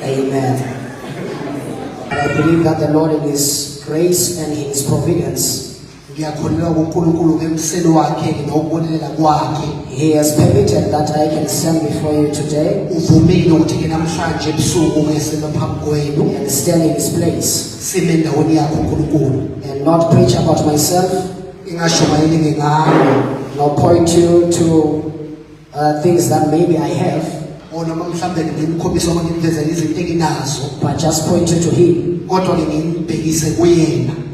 Amen. I believe that the Lord in His grace and in His providence, He has permitted that I can stand before you today and stand in His place and not preach about myself, nor point you to things that maybe I have, but just point you to Him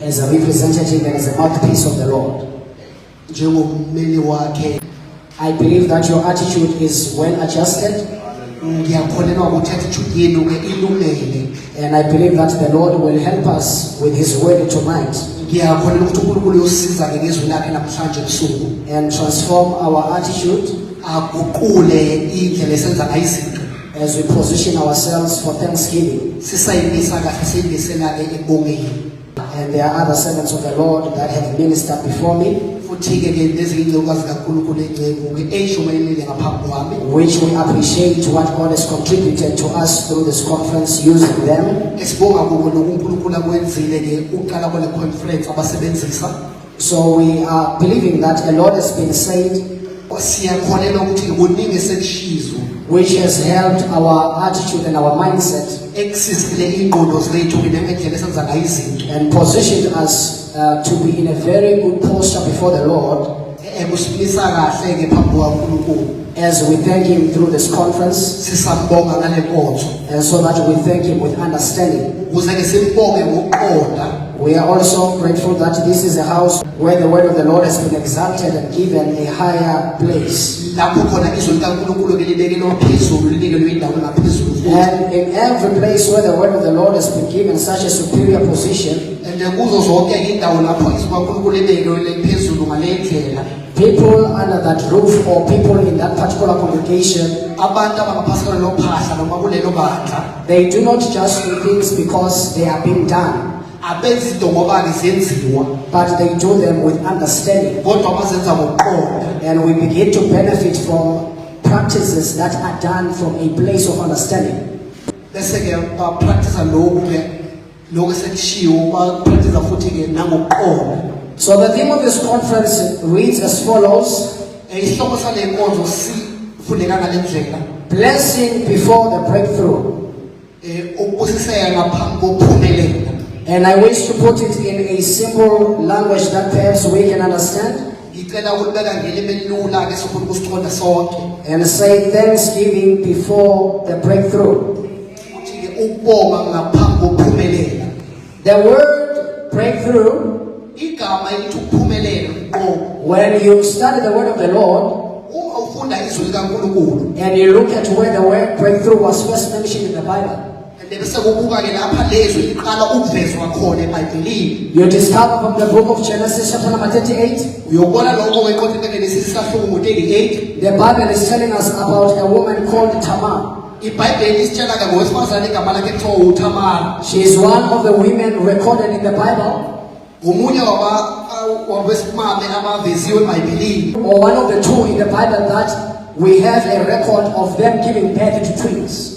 as a representative and as a mouthpiece of the Lord. I believe that your attitude is well adjusted, and I believe that the Lord will help us with His word tonight and transform our attitude as we position ourselves for Thanksgiving. And there are other servants of the Lord that have ministered before me, which we appreciate what God has contributed to us through this conference using them. So we are believing that the Lord has been said, which has helped our attitude and our mindset and positioned us to be in a very good posture before the Lord as we thank Him through this conference, and so that we thank Him with understanding. We are also grateful that this is a house where the word of the Lord has been exalted and given a higher place. And in every place where the word of the Lord has been given such a superior position, people under that roof or people in that particular congregation, they do not just do things because they are being done, but they do them with understanding. And we begin to benefit from practices that are done from a place of understanding. So the theme of this conference reads as follows: blessing before the breakthrough. And I wish to put it in a simple language that perhaps we can understand, and say thanksgiving before the breakthrough. The word breakthrough, when you study the word of the Lord and you look at where the word breakthrough was first mentioned in the Bible, you discover from the book of Genesis chapter number 38, the Bible is telling us about a woman called Tamar. She is one of the women recorded in the Bible, or one of the two in the Bible that we have a record of them giving birth to twins.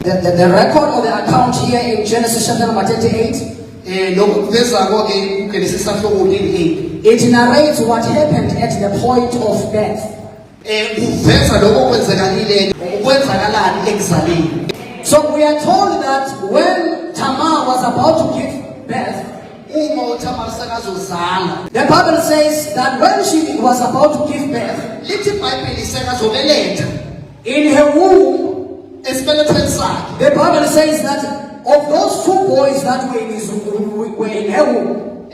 The record of the account here in Genesis chapter number 38, it narrates what happened at the point of death. So we are told that when Tamar was about to give birth, the Bible says that when she was about to give birth, in her womb, the Bible says that of those two boys that were in her womb,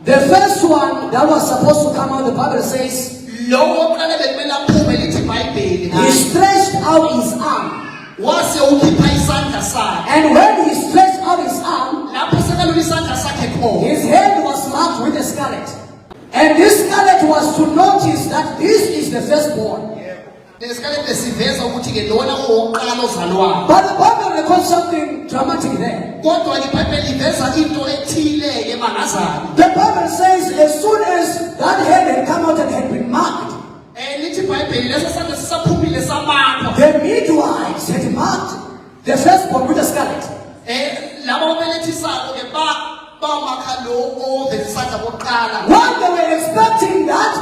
the first one that was supposed to come out, the Bible says, he stretched out his arm. And when he stretched out his arm, his head was marked with a scarlet. And this scarlet was to notice that this is the firstborn. But the Bible records something dramatic there. The midwives had marked the firstborn with a scarlet. When they were expecting that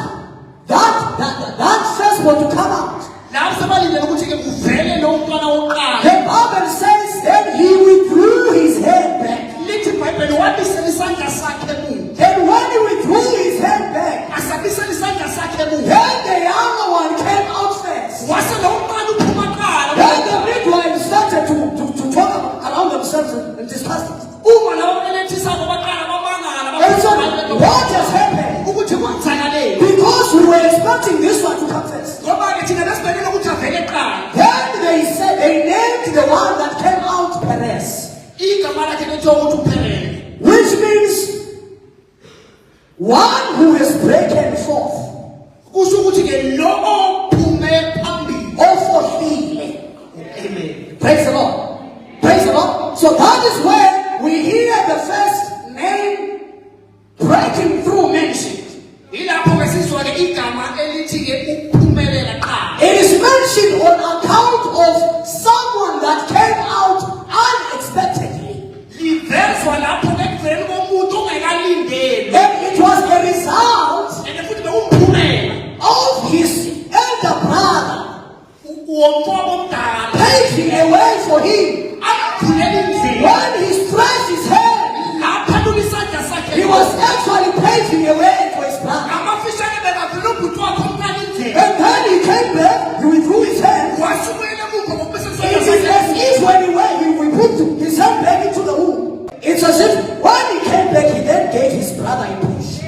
firstborn to come out, the Bible says that he withdrew his hand back. And when he withdrew his hand back, then the younger one came out first. Then the midwives started to talk around themselves and discuss it. And so, what has happened? Because we were expecting this one to come first. Then they said they named the one that came out Perez, which means one who has broken forth. Or forfeit. Amen. Praise the Lord. Praise the Lord. So that is where we hear the first name breaking through mentioned. It is mentioned on account of someone that came out unexpectedly. And it was a result of his elder brother paving a way for him. When he stretched his hand, he was actually paving a way for his brother. And then he came back, he withdrew his hand. It is as if when he put his hand back into the womb, it's as if when he came back, he then gave his brother a push.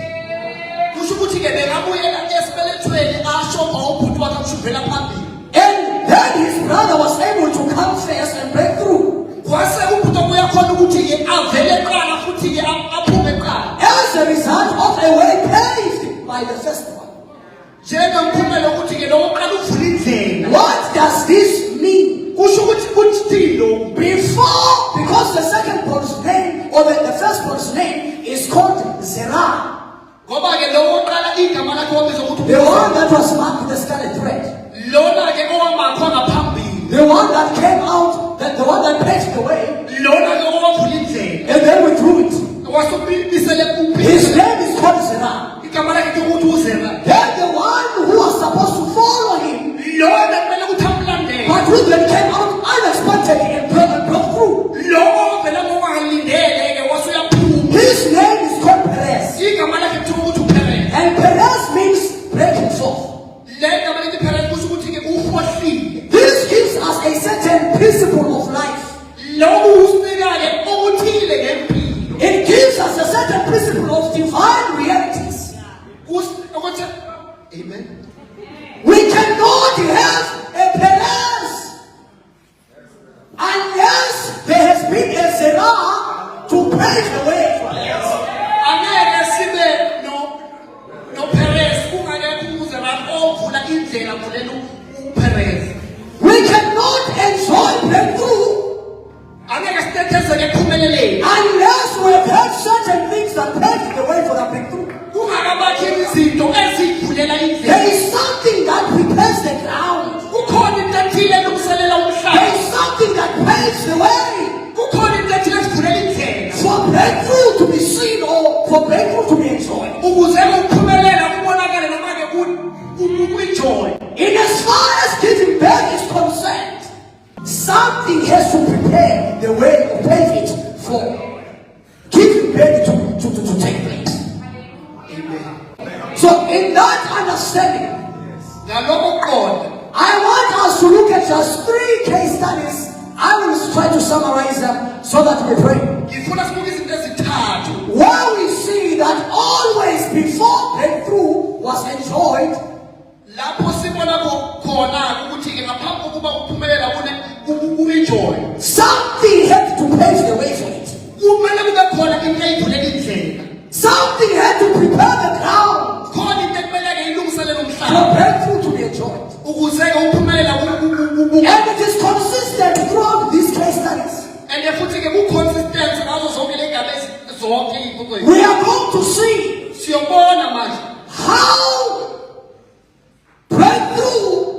And then his brother was able to come first and break through. As a result of a way paved by the first one. What does this mean? Before, because the second person's name, or the first person's name is called Zerah. The one that was marked with the scarlet thread. The one that came out, the one that paved the way, and then withdrew it. His name is called Zerah. Then the one who was supposed to follow him, but who then came out unexpectedly and broke through. His name is called Perez. And Perez means breaking forth. This gives us a certain principle of life. It gives us a certain principle of divine realities. Amen. We cannot have a Perez unless there has been a Zerah to pave the way for us. We cannot enjoy breakthrough unless we have had certain things that pave the way for the breakthrough. There is something that prepares the ground. There is something that paves the way for breakthrough to be seen or for breakthrough to be enjoyed. In as far as giving birth is concerned, something has to prepare the way or pave it for giving birth to take place. Amen. So in that understanding, I want us to look at just 3 case studies. I will try to summarize them so that we pray. Where we see that always before breakthrough was enjoyed, something had to pave the way for it. Something had to prepare the ground for breakthrough to be enjoyed. And it is consistent throughout these case studies. We are going to see how breakthrough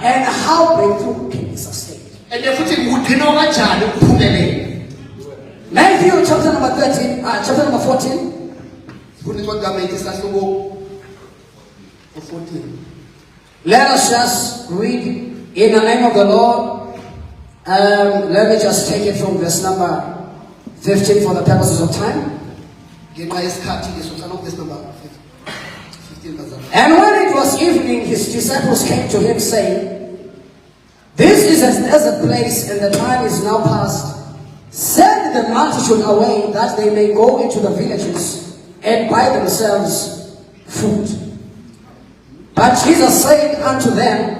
and how breakthrough can be sustained. Matthew chapter number 13, chapter number 14. Let us just read in the name of the Lord. Let me just take it from verse number 15 for the purposes of time. And when it was evening, his disciples came to him, saying, "This is a desert place, and the time is now past. Send the multitude away, that they may go into the villages and buy themselves food." But Jesus said unto them,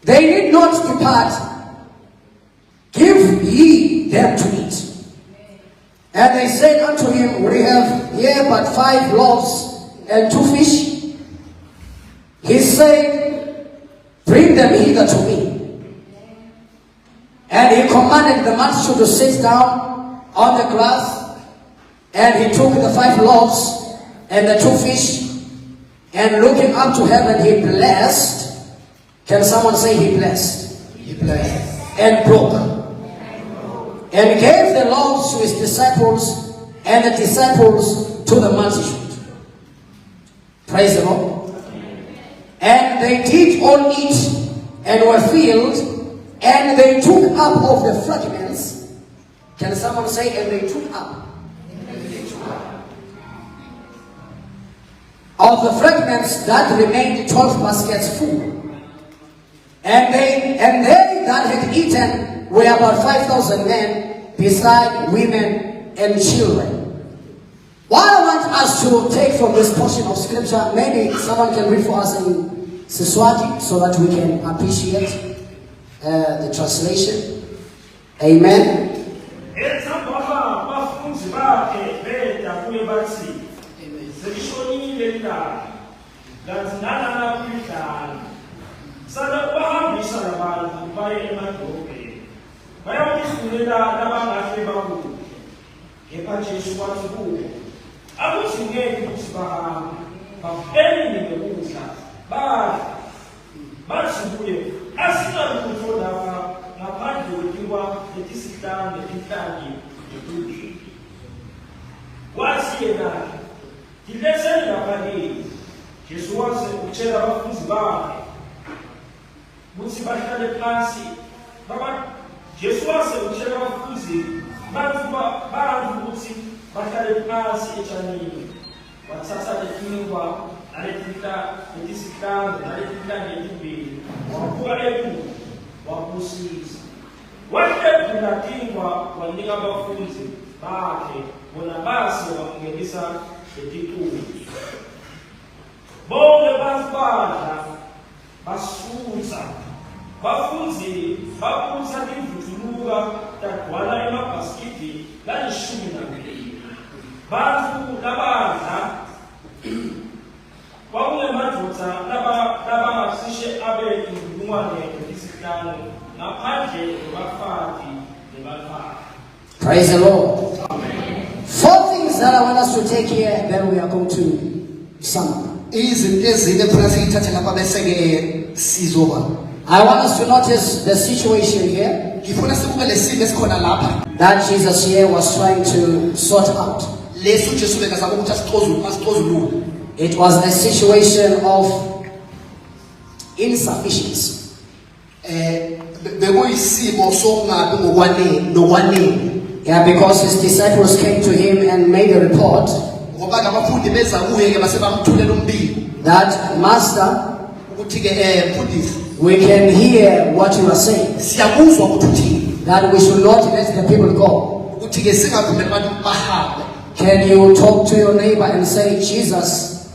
"They need not depart. Give ye them to eat." And they said unto him, "We have here but 5 loaves and 2 fish." He said, "Bring them hither to me." And he commanded the multitude to sit down on the grass. And he took the 5 loaves and the 2 fish, and looking up to heaven, he blessed. Can someone say he blessed? He blessed. And broke. And gave the loaves to his disciples, and the disciples to the multitude. Praise the Lord. And they did all eat, and were filled, and they took up of the fragments. Can someone say, and they took up? Of the fragments that remained 12 baskets full. And they that had eaten were about 5,000 men, beside women and children. What I want us to take from this portion of scripture, maybe someone can read for us in Siswati so that we can appreciate the translation. Amen. Praise the Lord. Amen. 4 things that I want us to take here, then we are going to sum up. I want us to notice the situation here that Jesus here was trying to sort out. It was a situation of insufficiency. Yeah, because his disciples came to him and made a report that, "Master, we can hear what you are saying, that we should not let the people go. Can you talk to your neighbor and say, Jesus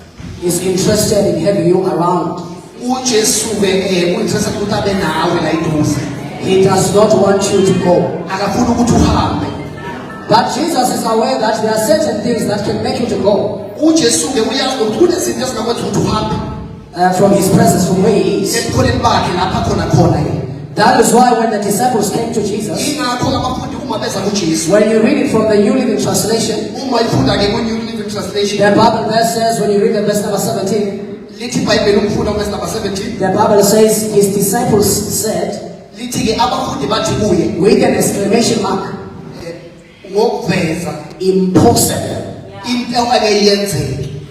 is interested in having you around? He does not want you to go." But Jesus is aware that there are certain things that can make you to go from his presence, from where he is. That is why when the disciples came to Jesus, when you read it from the New Living Translation, the Bible verse says, when you read the verse number 17, lithi iBhayibheli umfunda verse number 17. The Bible says his disciples said, lithi ke abafundi bathi kuye with an exclamation mark, ngokuveza impossible. into akayenzeki.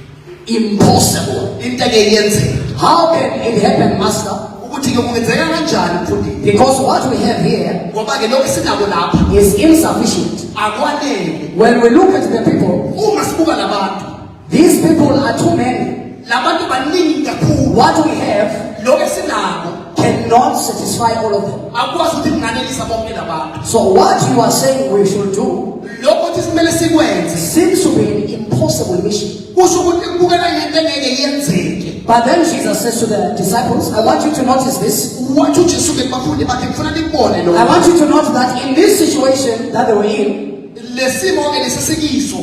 Impossible. Into akayenzeki. How can it happen, Master? ukuthi ke kungenzeka kanjani mfundi? Because what we have here ngoba ke lokho sinako lapha is insufficient. akwanele. When we look at the people, uma sibuka labantu, these people are too many. labantu baningi kakhulu. What we have lokho sinako cannot satisfy all of them. akwazi ukuthi kunganelisa bonke labantu. So what you are saying we should do lokho ukuthi simele sikwenze seems to be an impossible mission. kusho ukuthi kubukela ngento engeke yenzeke. But then Jesus says to the disciples, I want you to notice this. wathi uJesu ke bafundi bakhe ngifuna nikubone lo. I want you to note that in this situation that they were in, lesimo ke lesisikiso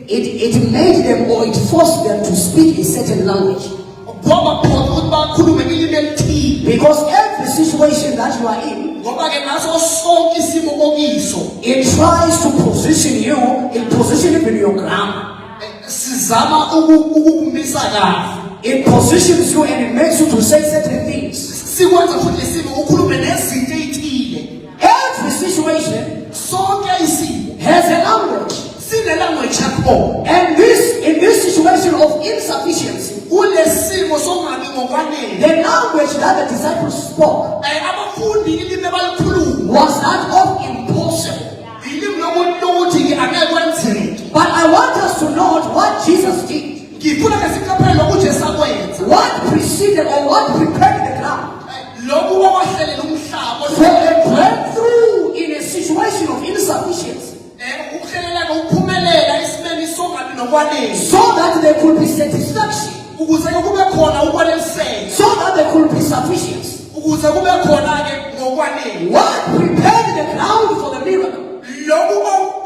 it made them, or it forced them to speak a certain language. ngoba phela ukuthi bakhulume ilimi elithile. Because every situation that you are in, ngoba ke naso sonke isimo okiso it tries to position you, it positions you in your ground. sizama ukukumisa kahle. It positions you and it makes you to say certain things. sikwenza futhi lesimo ukhulume nezinto ezithile. Every situation sonke isimo has a language. sine language yakho. And in this situation of insufficiency, kulesimo songabi ngokwanele. the language that the disciples spoke abafundi ilimi abalikhuluma was that of impossible. ilimi lokuthi angeke kwenzeke. But I want us to note what Jesus did. ngifuna ke siqaphele ukuthi esakwenza What preceded or what prepared the ground lokhu okwahlelela umhlaba for a breakthrough in a situation of insufficiency, ukuhlelela ukuphumelela esimeni songabi nokwanele, so that there could be satisfaction, ukuze kube khona ukwaneliseka, so that there could be sufficiency. ukuze kube khona ke ngokwanele. What prepared the ground for the miracle? lokhu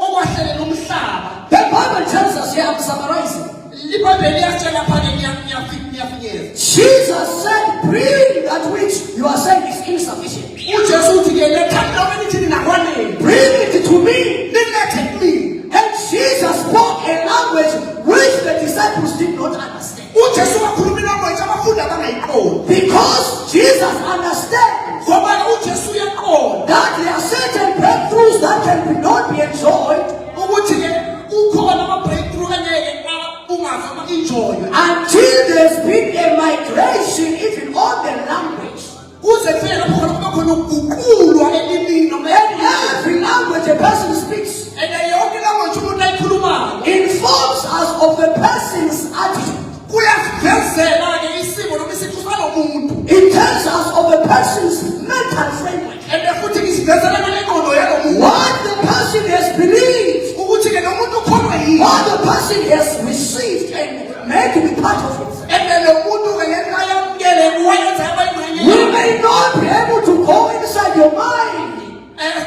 okwahlelela umhlaba. The Bible tells us here, I'm summarizing. iBhayibheli yasitshela phake ngiyafinyeza. Jesus said, bring that which you are saying is insufficient. uJesu uthi ke letha lokho nithi ninakwanele. Bring it to me. nilethe kimi. And Jesus spoke a language which the disciples did not understand. uJesu wakhuluma language abafundi abangayiqondi. Because Jesus understands ngoba uJesu uyaqonda that there are certain breakthroughs that can not be enjoyed ukuthi ke kukhona ama-breakthrough engeke ungazama enjoy until there's been a migration even on the language. kuze kufike lapho khona kuba khona ukuguqulwa elimini noma And every language a person speaks and yonke language umuntu ayikhulumayo informs us of the person's attitude. kuyasivezela ke isimo noma isiqu salomuntu. It tells us of the person's mental framework. and futhi ngisivezela ngengqondo yalo muntu. What the person has believed, ukuthi ke lo muntu ukholwa yini. what the person has received and made to be part of it. and lo muntu ke ngeke ayamkele wayenza abayingxenye. You may not be able to go inside your mind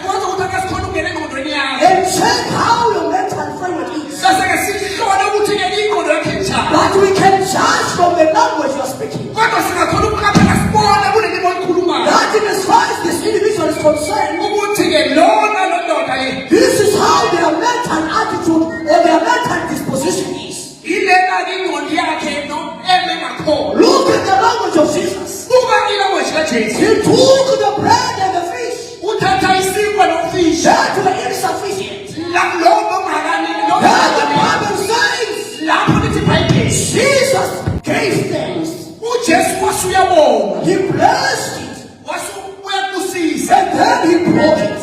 kodwa ukuthi akasikhona ukungena engqondweni yakho. and check how your mental framework is. sase-ke sihlole ukuthi ke ingqondo yakhe njani. But we can judge from the language you are speaking. kodwa singakhona ukuqaphela sibone kulelimi olikhulumayo That in as far as this individual is concerned, ukuthi ke lona londoda ye this is how their mental attitude or their mental disposition is. ilena-ke ingqondo yakhe eme ngakhona. Look at the language of Jesus. buka ilanguage kaJesu. He took the bread and the fish uthatha isinkwa nomfishi that were insufficient. lokho ongakanini And the Bible says lapho lithi iBhayibheli Jesus gave thanks. uJesu wasuyabonga He blessed it. wasuyabusisa And then he broke it.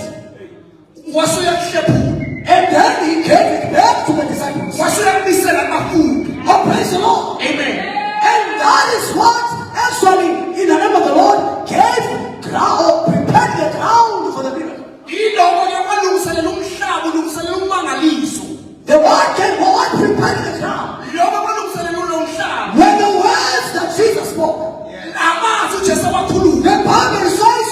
wasuyahlephula And then he gave it back to the disciples. wasuyabisela abafundi. Oh, praise the Lord. Amen. And that is what actually, in the name of the Lord, gave ground or prepared the ground for the miracle. iloko ke kwalungiselela umhlaba ulungiselela umangaliso. The word came, what prepared the ground? lokho kwalungiselela ulo mhlaba. When the words that Jesus spoke, amazwi uJesu awakhuluma. the Bible says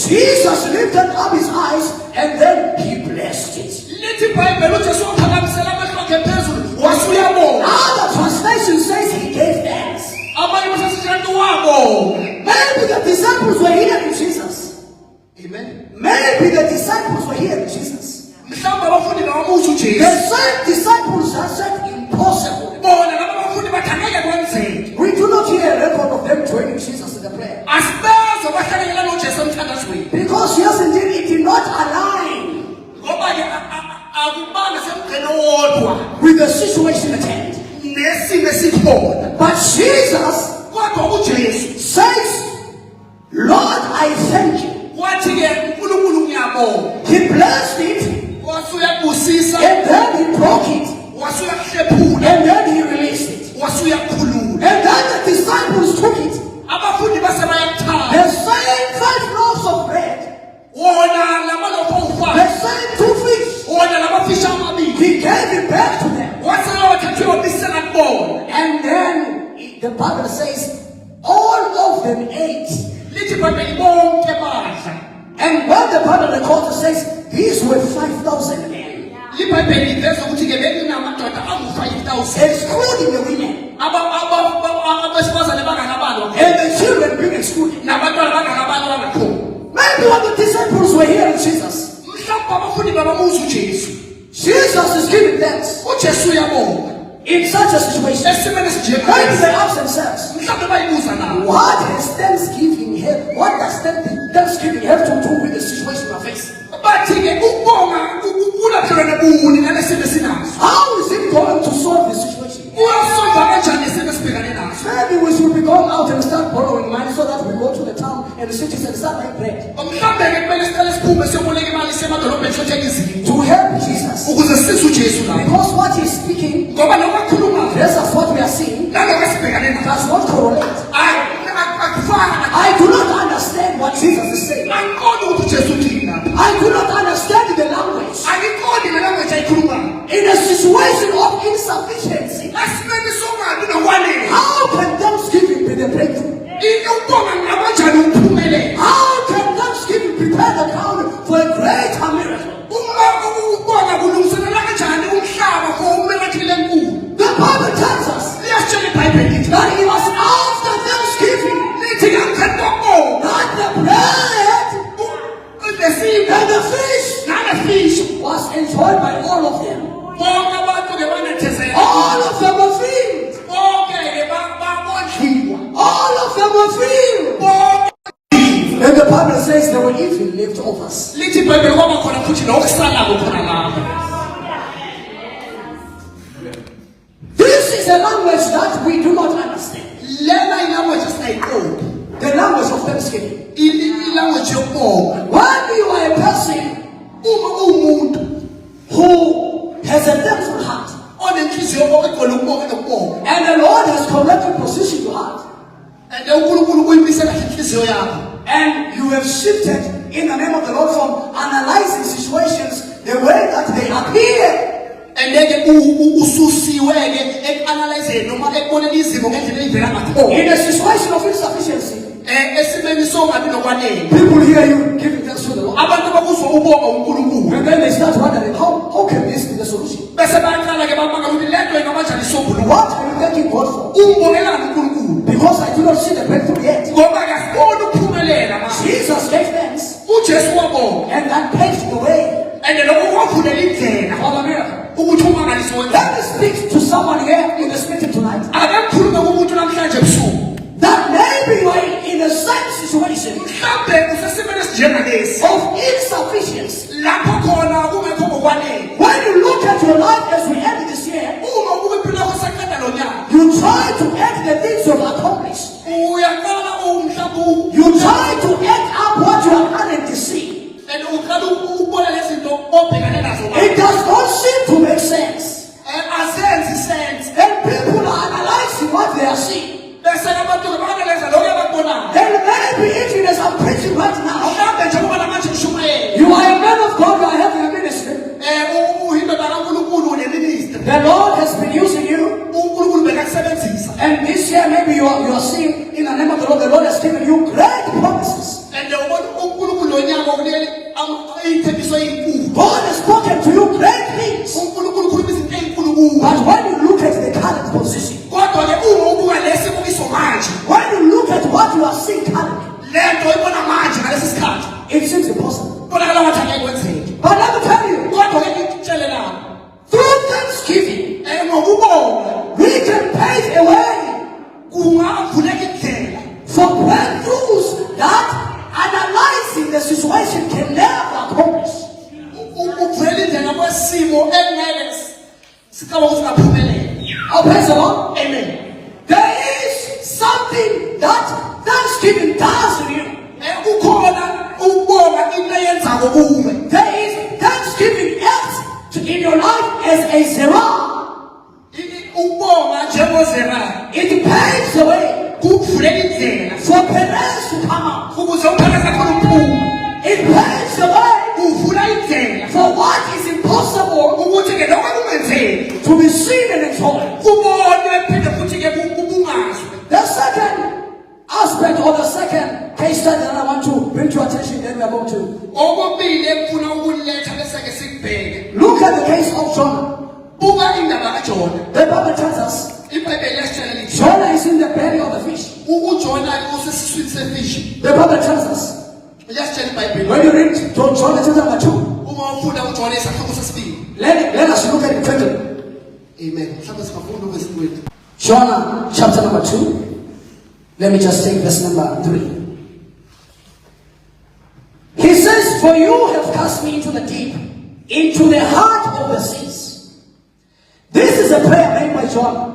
Jesus lifted up his eyes and then he blessed it. lithi iBhayibheli uJesu waphakamisela amehlo akhe phezulu wasuyabonga. Other translation says he gave thanks. abanye basesithi wabonga. Maybe the disciples were hearing Jesus. Amen. Maybe the disciples were hearing Jesus. mhlawumbe abafundi bawamuzwa The uJesu. same disciples have said impossible. bona laba bafundi bathi angeke kwenzeke. We do not situation at hand. nesimo esikhona. But Jesus Kodwa uJesu says, Lord, I thank you. wathi-ke uNkulunkulu ngiyabonga. He blessed it, Wasuyabusisa, and then he broke it, wasuyahlephula, and then he released it. wasuyakhulula. And then the disciples took it. Abafundi base bayakuthatha. The same 5 loaves of bread, Wona lamalofu the awu-5, same 2 fish. wona lamafishi amabili. He gave it back to them. Wasewathathiwe wabisela kubona. And then the Bible says, all of them ate. Lithi iBhayibheli bonke badla. And when the Bible records, it says, these were 5,000 men, iBhayibheli liveza ukuthi-ke bekunamadoda angu-5,000. excluding the women. Abesifazane bangakabalwa, And the children being excluded. nabantwana bangakabalwa bangakhona. Maybe when the disciples were hearing Jesus, Mhlawumbe abafundi babamuza uJesu. Jesus is giving thanks uJesu uyabonga. in such a situation. Esimeni Maybe esinjengalesi, they ask themselves, mhlawumbe bayibuza nabo. what has Thanksgiving have? What does Thanksgiving have to do with the situation we are facing? Bathi-ke ukubonga kulaphelana buni nalesimo esinaso. How is it going to solve the situation? Uyasolva kanjani isimo esibhekane naso? Maybe we should be going out and start borrowing money so that we go to the town and the cities and start buying bread Mhlawumbe-ke kumele siqale siphume siyoboleka imali semadolobheni siyothenga izinto to help Jesus. ukuze sisize uJesu lapho. Because what he's speaking, Ngoba noma akhuluma that's what we are seeing, nalokho esibhekane naso does not correlate. akufana. I do not understand what Jesus is saying. Angiqondi ukuthi uJesu uthini lapho. I do not understand the language. Angiqondi nelanguage ayikhulumayo. In a situation of insufficiency, Esimeni songabi nokwanele. how can Thanksgiving be the breakthrough? Ukubonga ngabanjani ukuphumelela? How can Thanksgiving prepare the ground for a greater miracle? Uma ukubonga kulungiselela kanjani umhlaba for umiracle enkulu? The Bible tells us Liyasitshela iBhayibheli lithi that it was after Thanksgiving lithi ngaphandle kokubonga that the bread unesimba and the fish nalefishi was enjoyed by all of them. bonke abantu-ke banethezela. All of them were filled. Bonke-ke babondliwa. All of them were filled. Bonke. And the Bible says there were even leftovers. Lithi iBhayibheli kwaba khona futhi nokusalako khona lapho. This is a language that we do not understand. Lena ilanguage esinayiqondi. The language of Thanksgiving. Ilanguage yokubonga. When you are a person Uma uwumuntu who has a thankful heart, onenhliziyo egcwele ukubonga nokubonga, and the Lord has correctly positioned your heart, and uNkulunkulu uyimise kahle inhliziyo yakho, and you have shifted in the name of the Lord from analyzing situations the way that they appear, and-ke ususiwe-ke eku-analyzeni noma ekuboneni izimo ngendlela eyivela ngakhona. in a situation of insufficiency, Esimeni songabi nokwanele, people hear you giving thanks to the Lord, abantu bakuzwa ubonga uNkulunkulu and then they start wondering, how can this be the solution? bese bayaqala-ke bamanga ukuthi le nto ingaba njani isombululo. What are you thanking God for? Umbongelani uNkulunkulu? Because I do not see the breakthrough yet. Ngoba akafuni ukuphumelela manje. Jesus gave thanks uJesu wabonga, and that paved the way and lokho kwavulela indlela for the miracle. ukuthi umangaliso wenza. Let me speak to someone here in the meeting tonight. Ake ngikhulume kumuntu namhlanje ebusuku. That maybe you are in the same situation Mhlawumbe usesimeni esinjengalesi of insufficiency. lapho khona kungekho ngokwanele. When you look at your life as we end this year, Uma ukuba impilo yakho saqeda lo nyaka, you try to add the things you've accomplished. uyaqala mhlawumbe You try to add up what you are currently seeing. and uqala ukubona lezinto obhekane nazo It does not seem to make sense. azenzi sense. And people are analyzing what they are seeing. Bese abantu bakaneleza lokho abakubonayo. And maybe even as I'm preaching right now, Mhlawumbe njengoba namanje ngishumayela, you are a man of God, you are having a ministry. uyindoda kaNkulunkulu uneministry. The Lord has been using you. uNkulunkulu bekakusebenzisa. And this year maybe you are seeing in the name of the Lord has given you great promises. And ubona uNkulunkulu lo nyaka ukunele iy'thembiso ey'nkulu. God has spoken to you great things. uNkulunkulu ukhuluma izinto ey'nkulu kuwe. But when you look at the current position, Kodwa-ke uma ubuka lesi bukiso manje, when you look at what you are seeing currently, le nto oyibona manje ngalesi sikhathi, it seems impossible. kubonakala ngathi angeke kwenzeke. But let me tell you, Kodwa-ke ngikutshele lana, through Thanksgiving, ngokubonga we can pave a way kungavuleka indlela for breakthroughs that analyzing the situation can never accomplish. ukuvela indlela kwesimo engeke Oh, praise the Lord. Amen. There is something that Thanksgiving does in you. There is Thanksgiving acts in your life as a zerah. It paves the way for parents to come out. It paves the way for what is impossible to be seen and enjoyed. The second aspect or the second case study that I want to bring to your attention, then we are going to look at the case of Jonah. The Bible tells us Jonah is in the belly of the fish. The Bible tells us when you read Jonah chapter number 2, let us look at it quickly. Amen. Jonah chapter number 2. Let me just take verse number 3. He says, for you have cast me into the deep, into the heart of the seas. This is a prayer made by Jonah.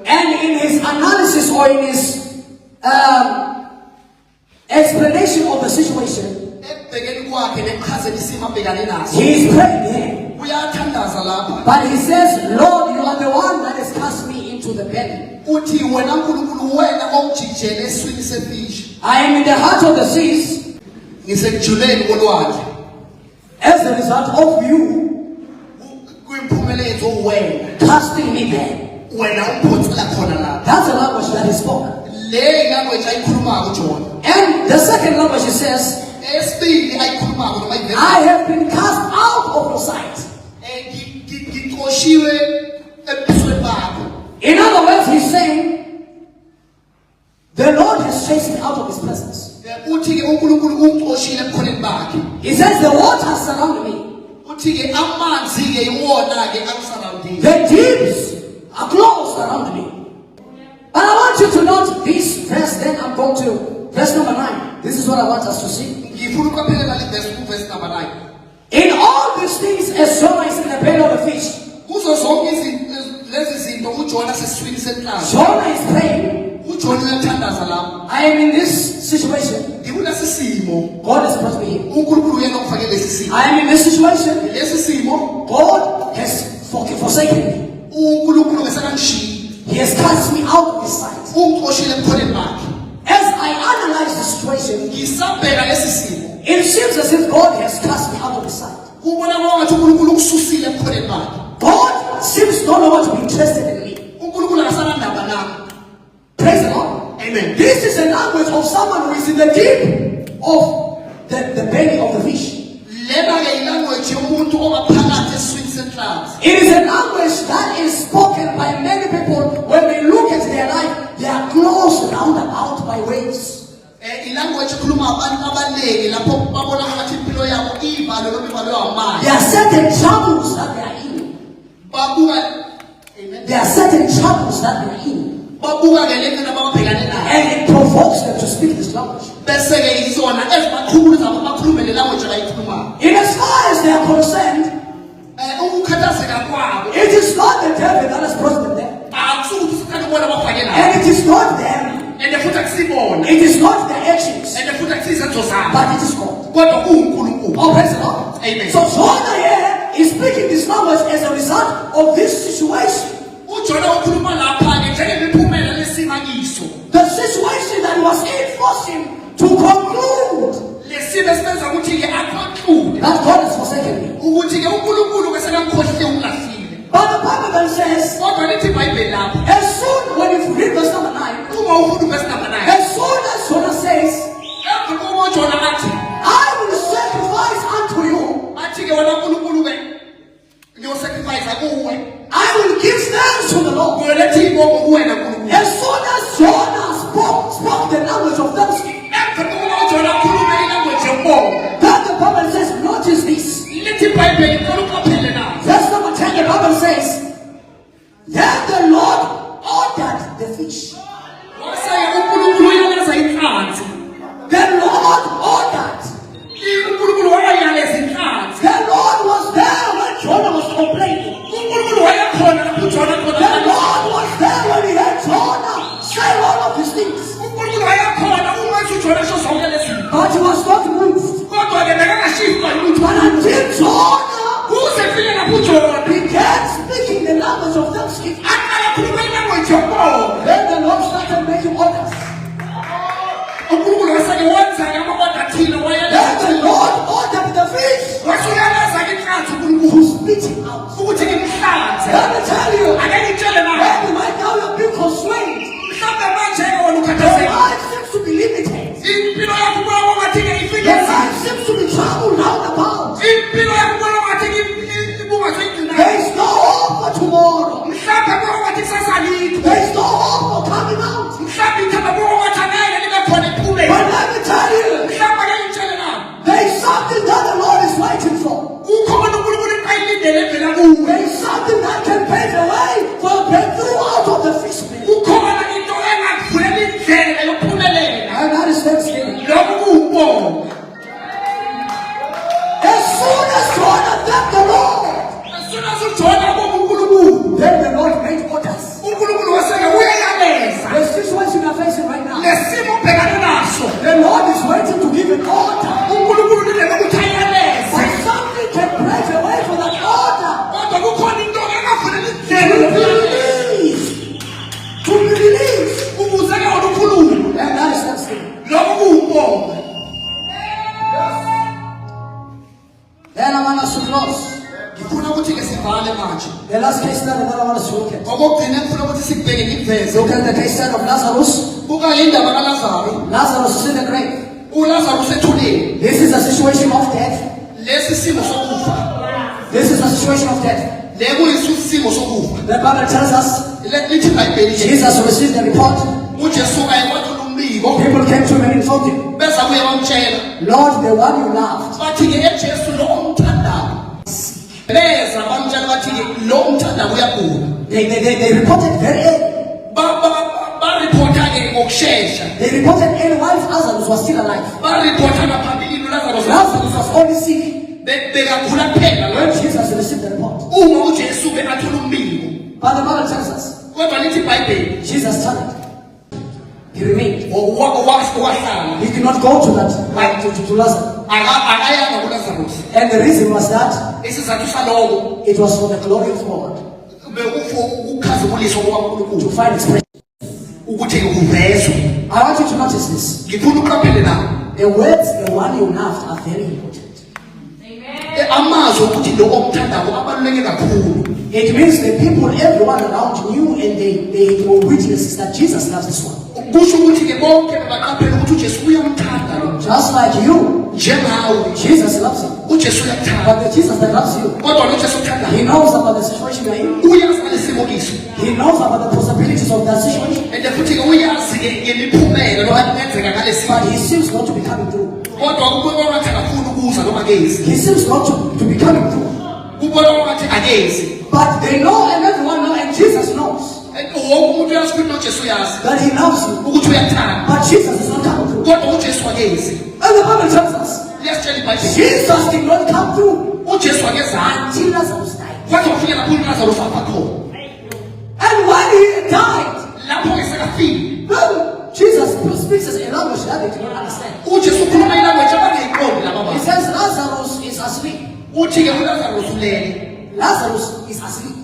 And in his analysis or in his explanation of the situation, he is praying here. But he says, Lord, you are the one that has cast me into the belly. I am in the heart of the seas as a result of you casting me there. That's the language that he spoke. And the second language he says, I have been cast out of your sight. In other words, he's saying, the Lord has chased me out of his presence. He says, the waters surround me. The deeps are closed around me. But I want you to note this verse, then I'm going to verse number 9. This is what I want us to see. In all these things, as Jonah is in the belly of the fish, Jonah is praying, I am in this situation. God has brought me here. I am in this situation. God has forsaken me. He has cast me out of his sight. As I analyze the situation, it seems as if God has cast me out of his sight. God seems no longer to be interested in me. Praise the Lord. Amen. This is a language of someone who is in the deep of the belly of the fish. It is a language that is spoken by many people. When they look at their life, they are closed round about by waves. There are certain troubles that they are in. There are certain troubles that they are in. And it provokes them to speak this language. In as far as they are concerned, it is not the devil that has brought them there. And it is not them. It is not the actions. But it is God. Oh, praise the Lord. Amen. So Jonah here is speaking this language as a result of this situation. The situation that was in forced him to conclude that God has forsaken me. But the Bible then says, as soon when you read verse number 9, as soon as Jonah says, I will sacrifice unto you, I will give thanks to the Lord. As soon as Jonah spoke the language of thanksgiving, then the Bible says, notice this. Verse number 10, the Bible says, then the Lord ordered the fish. The Lord ordered. The Lord was there when Jonah was complaining. to spit it out. Let me tell you, maybe right now you're being constrained. Your life seems to be limited. Your life seems to be traveled roundabout. There is no hope for tomorrow. There is no hope for coming out. But let me tell you, there is something that the Lord is waiting for. There is something that can pave the way for a breakthrough out of the fish pit. And that is Thanksgiving. As soon as you honor them, the Lord, then the Lord made orders. The situation you are facing right now, the Lord is waiting to give an order. But something can break the way for that order to be released. And that is Thanksgiving. Then I want us to close. The last case study that I want us to look at. Look at the case study of Lazarus. Lazarus is in the grave. This is a situation of death. This is a situation of death. The Bible tells us Jesus received the report. People came to him and informed him, Lord, the one you loved. They reported very early. They reported early while Lazarus was still alive. Lazarus was only sick when Jesus received the report. But the Bible tells us Jesus turned. He remained. He did not go to that to Lazarus. And the reason was that it was for the glory of God to find expression. I want you to notice this. The words, the one you loved, are very important. It means the people, everyone around knew and they were witnesses that Jesus loves this one. Just like you, Jesus loves you. But the Jesus that loves you, he knows about the situation you're in. He knows about the possibilities of that situation. But he seems not to be coming through. He seems not to be coming through. But they know and everyone knows and Jesus knows that he loves you. But Jesus is not coming through. And the Bible tells us Jesus did not come through until Lazarus died. And when he died, Jesus speaks in a language that they do not understand. He says Lazarus is asleep. Lazarus is asleep.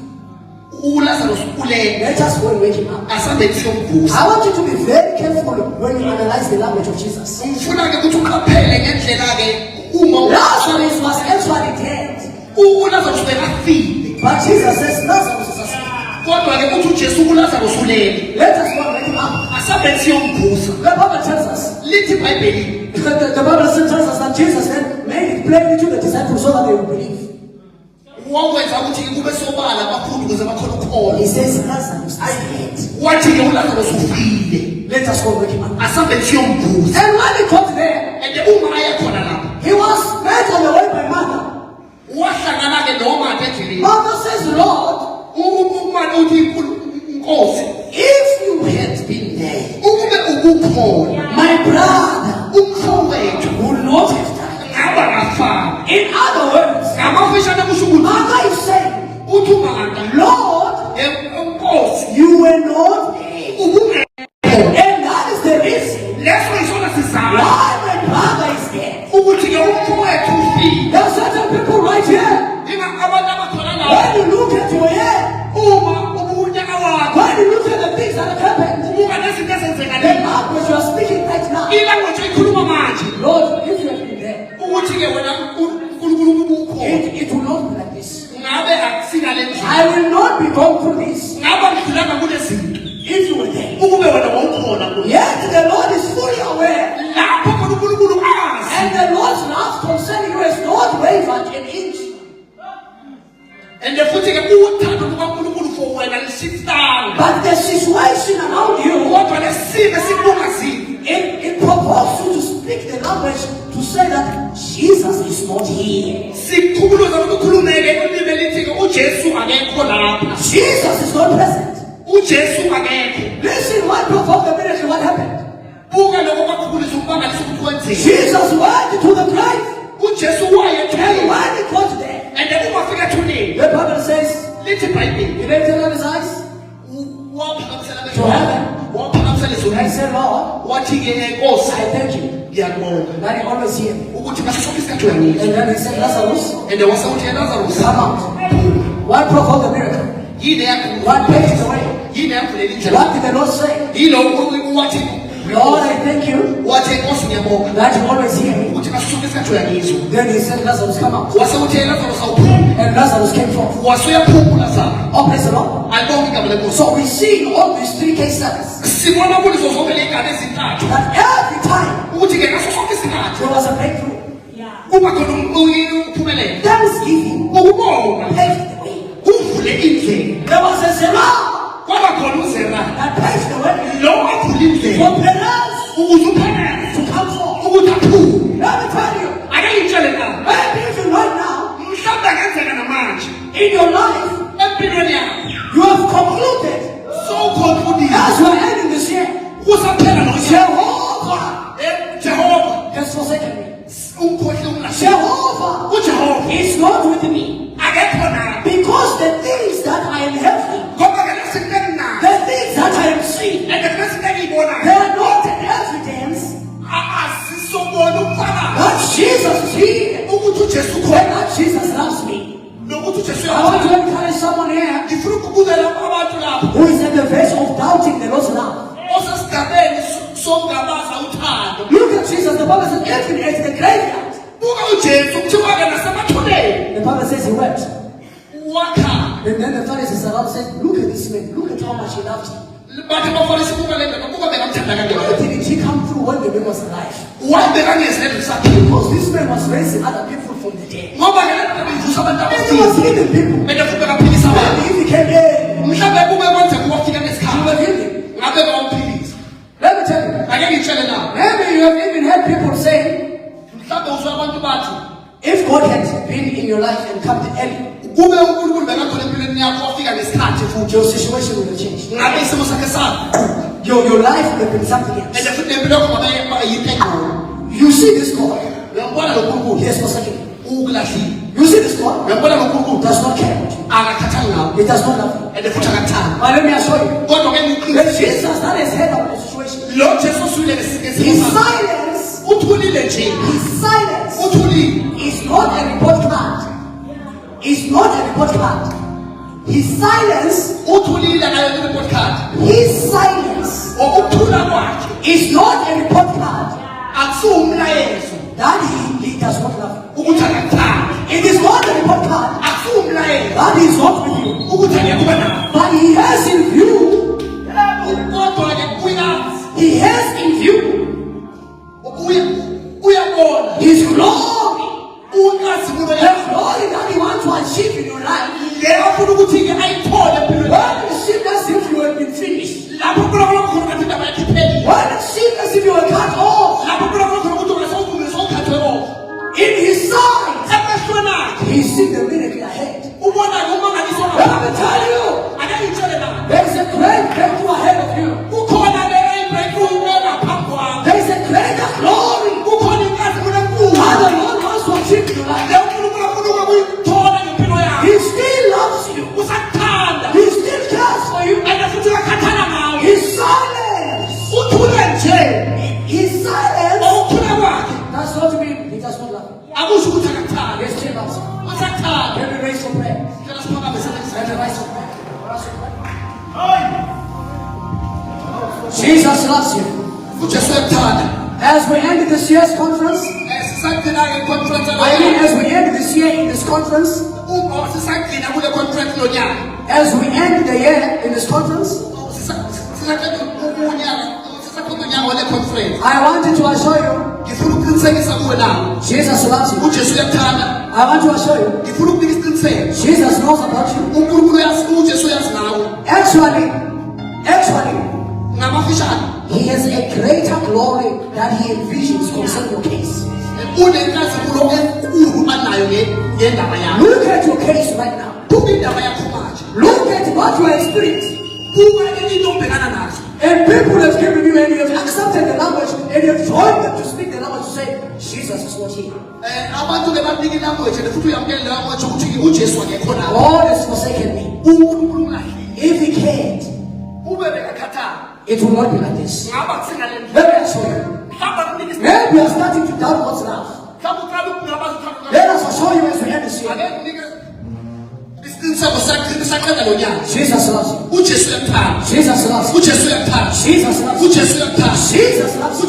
Let us go and wake him up. I want you to be very careful when you analyze the language of Jesus. Lazarus was actually dead. But Jesus says Lazarus is asleep. Let us go and wake him up. The Bible tells us. The Bible tells us that Jesus then made it plain to the disciples so that they would believe. He says Lazarus is dead. Let us go and wake him up. And when he got there, he was met on the way by mother. Mother says, Lord, if you had been there, my brother would not have died. In other words, mother is saying, Lord, you were not dead. And that is the reason why my brother is dead. There are certain people right here. When you look at your head, when you look at the things that have happened, the language you are speaking right now, Lord, if you have been there, it will not be like this. It provokes you to speak the language to say that Jesus is not here. Jesus is not present. Listen, what provoked the miracle? What happened? Jesus went to the grave. And when he got there, the Bible says, he lifted up his eyes to heaven. And he said, Lord, I thank you that he always hear me. And then he said, Lazarus, come out. What provoked the miracle? What paved the way? What did the Lord say? Lord, I thank you that you always hear me. Then he said, Lazarus, come out. And Lazarus came forth. Oh, praise the Lord. So we see in all these three case studies that every time there was a breakthrough. Thanksgiving paved the way. There was a Zerah that paved the way for Perez to come forth. Let me tell you, maybe even right now, in your life, you have concluded, as we are ending this year, Jehovah has forsaken me. Jehovah is not with me. Because the things that I am having, the things that I am seeing, they are not an evidence that Jesus is here, and that Jesus loves me. I want to encourage someone here who is at the verge of doubting the Lord's love. Look at Jesus. The Bible says, even at the graveyard, the Bible says he wept. And then the Pharisees around said, look at this man, look at how much he loved him. Why didn't he come through when the man was alive? Because this man was raising other people from the dead. And he was healing people. And if he came in, you were healing. Let me tell you. Maybe you have even heard people say, if God had been in your life and come to early, your situation will have changed. Your life will have been something else. You see this God, he has forsaken you. You see this God does not care about you. He does not love you. But let me assure you, that Jesus that has heard about the situation, his silence is not a report card. It's not a report card. His silence is not a report card that he does not love you. It is not a report card that he is not with you. But he has in view his glory. The glory that he wants to achieve in your life. When you seem as if you have been finished, when it seems as if you were cut off, in his sight, he's seen the miracle ahead. Let me tell you, there is a great breakthrough ahead of you. There is a greater glory that the Lord wants to achieve in your life. He still loves you. He still cares for you. His silence. His silence does not mean he does not love you. He still loves you. Let me raise your prayer. Let me raise your prayer. Jesus loves you. As we end this year's conference, as we end this year in this conference, as we end the year in this conference, I wanted to assure you, Jesus loves you. I want to assure you, Jesus knows about you. Actually, He has a greater glory that he envisions concerning your case. Look at your case right now. Look at what you are experiencing. And people have given you and you have accepted the language and you have joined them to speak the language to say, Jesus is not here. God has forsaken me. If he can't, it will not be like this. Maybe I show you. Maybe you are starting to doubt God's love. Let us show you as we end this year. Jesus loves you. Jesus loves you. Jesus loves you. Jesus loves you.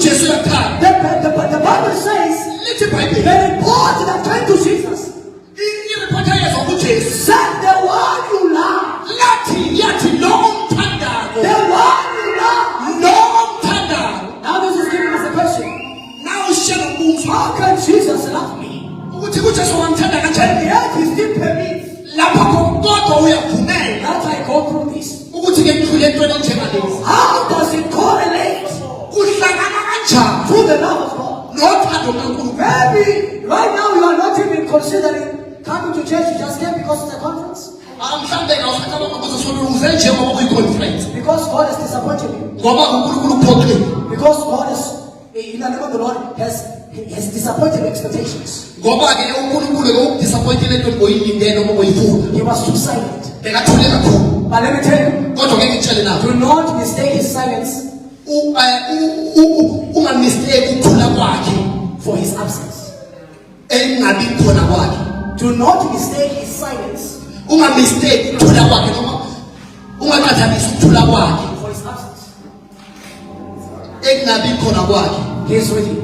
The Bible says the report that came to Jesus said the one you love. The one you love. Now this is giving us a question. How can Jesus love me? And yet he still permits that I go through this. How does it correlate to the love of God? Maybe right now you are not even considering coming to church. You just came because it's a conference. Because God has disappointed you. Because God has, in the name of the Lord, has disappointed expectations. He was too silent. But let me tell you, do not mistake his silence for his absence. Do not mistake his silence for his absence. He is with you.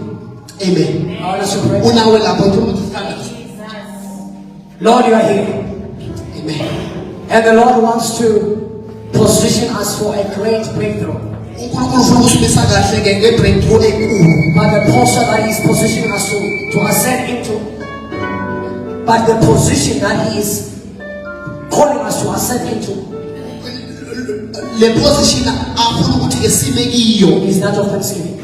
Amen. Lord, you are here. Amen. And the Lord wants to position us for a great breakthrough. But the posture that He is positioning us to ascend into, but the position that He is calling us to ascend into, is that of thanksgiving.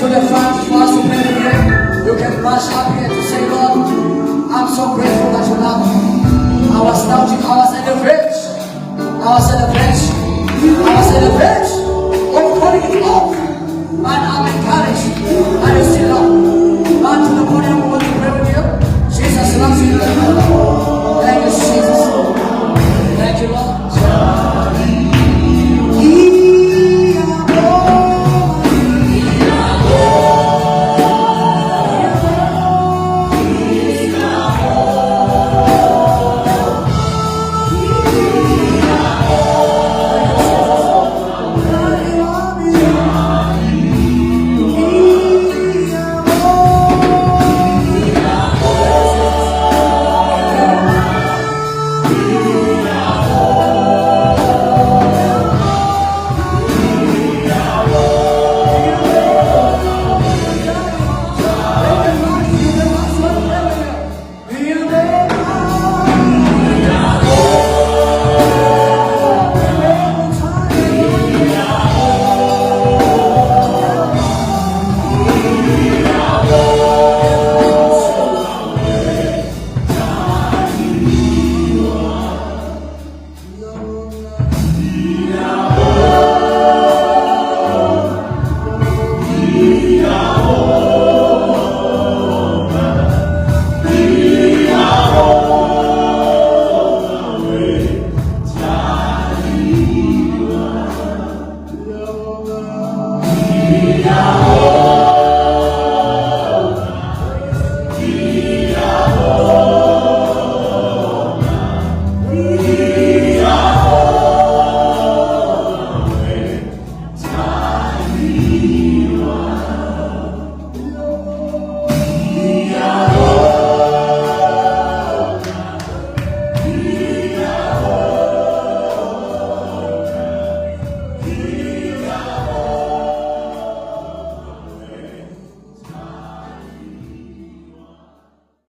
to the front for us to pray together. You can rush up here to say, Lord, I I'm so grateful that you love me. Our celebration.